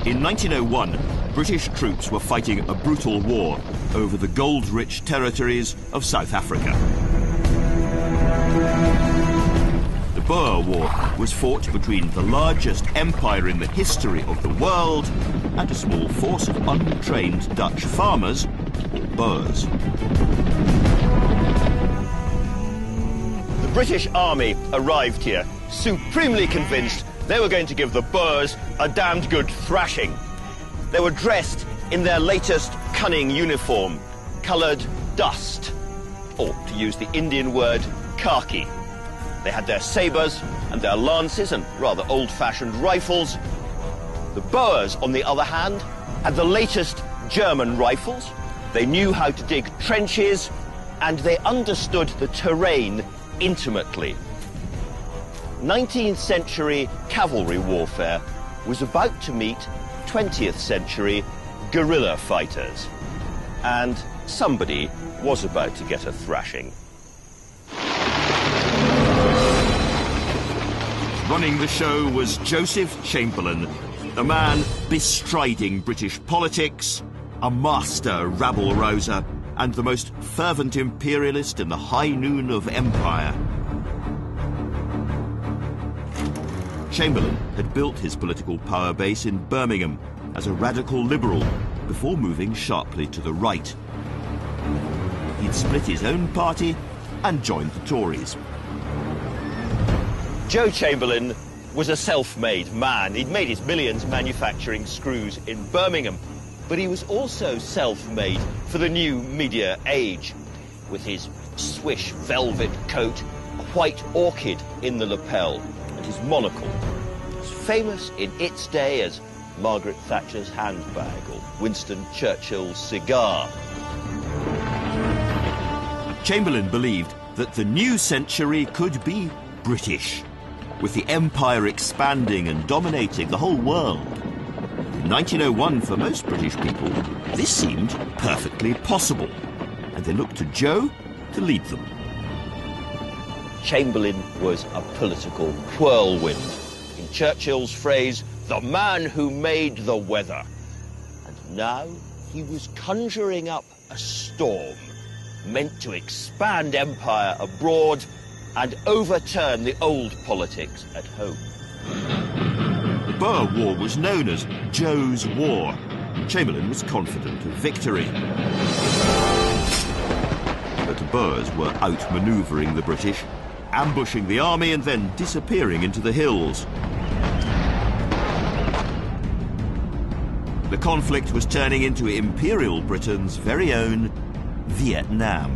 In 1901, British troops were fighting a brutal war over the gold-rich territories of South Africa. The Boer War was fought between the largest empire in the history of the world and a small force of untrained Dutch farmers, or Boers. The British Army arrived here, supremely convinced they were going to give the Boers a damned good thrashing. They were dressed in their latest cunning uniform, coloured dust, or to use the Indian word, khaki. They had their sabres and their lances and rather old-fashioned rifles. The Boers, on the other hand, had the latest German rifles. They knew how to dig trenches, and they understood the terrain intimately. 19th century cavalry warfare was about to meet 20th century guerrilla fighters. And somebody was about to get a thrashing. Running the show was Joseph Chamberlain, a man bestriding British politics, a master rabble-rouser, and the most fervent imperialist in the high noon of empire. Chamberlain had built his political power base in Birmingham as a radical liberal before moving sharply to the right. He'd split his own party and joined the Tories. Joe Chamberlain was a self-made man. He'd made his millions manufacturing screws in Birmingham, but he was also self-made for the new media age, with his swish velvet coat, a white orchid in the lapel, and his monocle, as famous in its day as Margaret Thatcher's handbag or Winston Churchill's cigar. Chamberlain believed that the new century could be British, with the empire expanding and dominating the whole world. In 1901, for most British people, this seemed perfectly possible, and they looked to Joe to lead them. Chamberlain was a political whirlwind. In Churchill's phrase, the man who made the weather. And now he was conjuring up a storm meant to expand empire abroad and overturn the old politics at home. The Boer War was known as Joe's War. Chamberlain was confident of victory. But the Boers were outmanoeuvring the British, ambushing the army and then disappearing into the hills. The conflict was turning into Imperial Britain's very own Vietnam.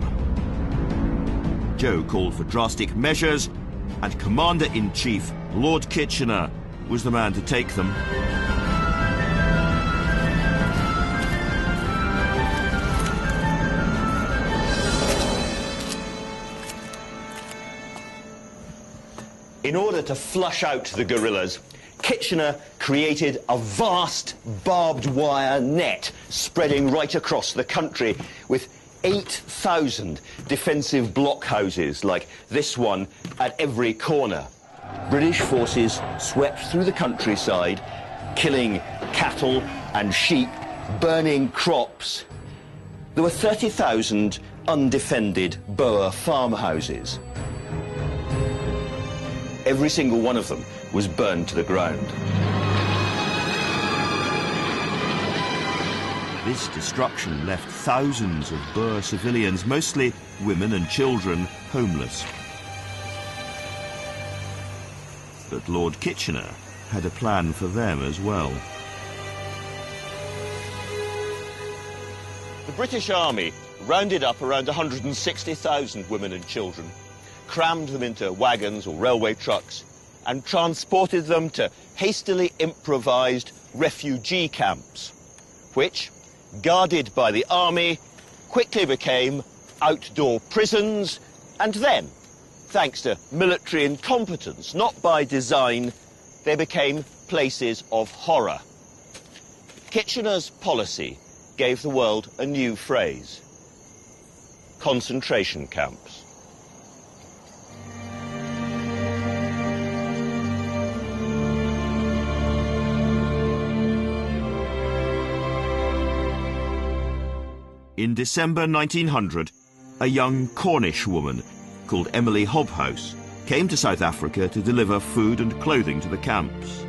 Joe called for drastic measures, and Commander-in-Chief Lord Kitchener was the man to take them. In order to flush out the guerrillas, Kitchener created a vast barbed wire net spreading right across the country with 8,000 defensive blockhouses like this one at every corner. British forces swept through the countryside, killing cattle and sheep, burning crops. There were 30,000 undefended Boer farmhouses. Every single one of them was burned to the ground. This destruction left thousands of Boer civilians, mostly women and children, homeless. But Lord Kitchener had a plan for them as well. The British Army rounded up around 160,000 women and children, crammed them into wagons or railway trucks, and transported them to hastily improvised refugee camps, which, guarded by the army, quickly became outdoor prisons, and then, thanks to military incompetence, not by design, they became places of horror. Kitchener's policy gave the world a new phrase: concentration camps. In December 1900, a young Cornish woman called Emily Hobhouse came to South Africa to deliver food and clothing to the camps.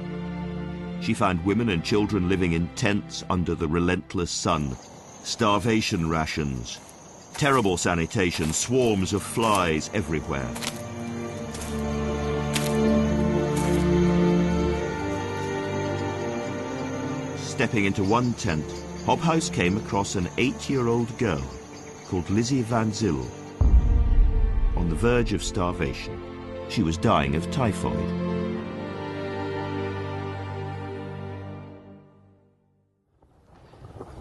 She found women and children living in tents under the relentless sun, starvation rations, terrible sanitation, swarms of flies everywhere. Stepping into one tent, Hobhouse came across an 8-year-old girl called Lizzie Van Zyl. On the verge of starvation, she was dying of typhoid.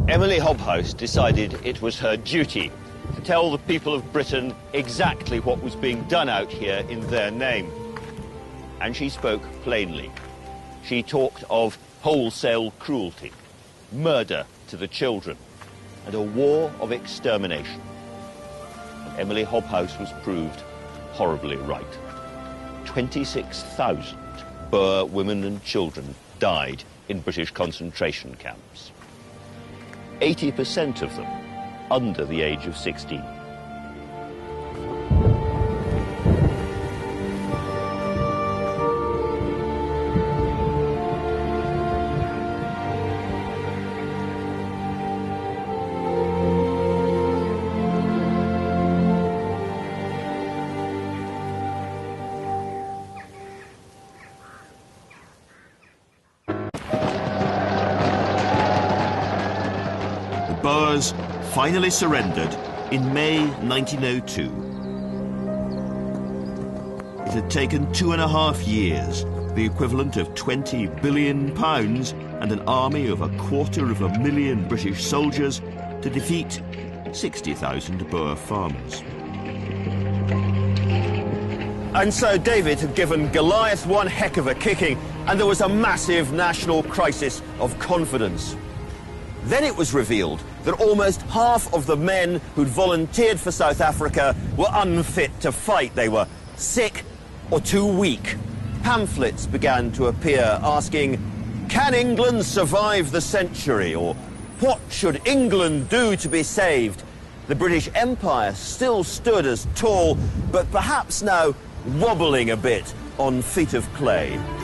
Emily Hobhouse decided it was her duty to tell the people of Britain exactly what was being done out here in their name. And she spoke plainly. She talked of wholesale cruelty, murder to the children, and a war of extermination. And Emily Hobhouse was proved horribly right. 26,000 Boer women and children died in British concentration camps. 80% of them under the age of 16. Boers finally surrendered in May 1902. It had taken 2.5 years, the equivalent of £20 billion and an army of 250,000 British soldiers, to defeat 60,000 Boer farmers. And so David had given Goliath one heck of a kicking, and there was a massive national crisis of confidence. Then it was revealed that almost half of the men who'd volunteered for South Africa were unfit to fight. They were sick or too weak. Pamphlets began to appear asking, "Can England survive the century?" or "What should England do to be saved?" The British Empire still stood as tall, but perhaps now wobbling a bit on feet of clay.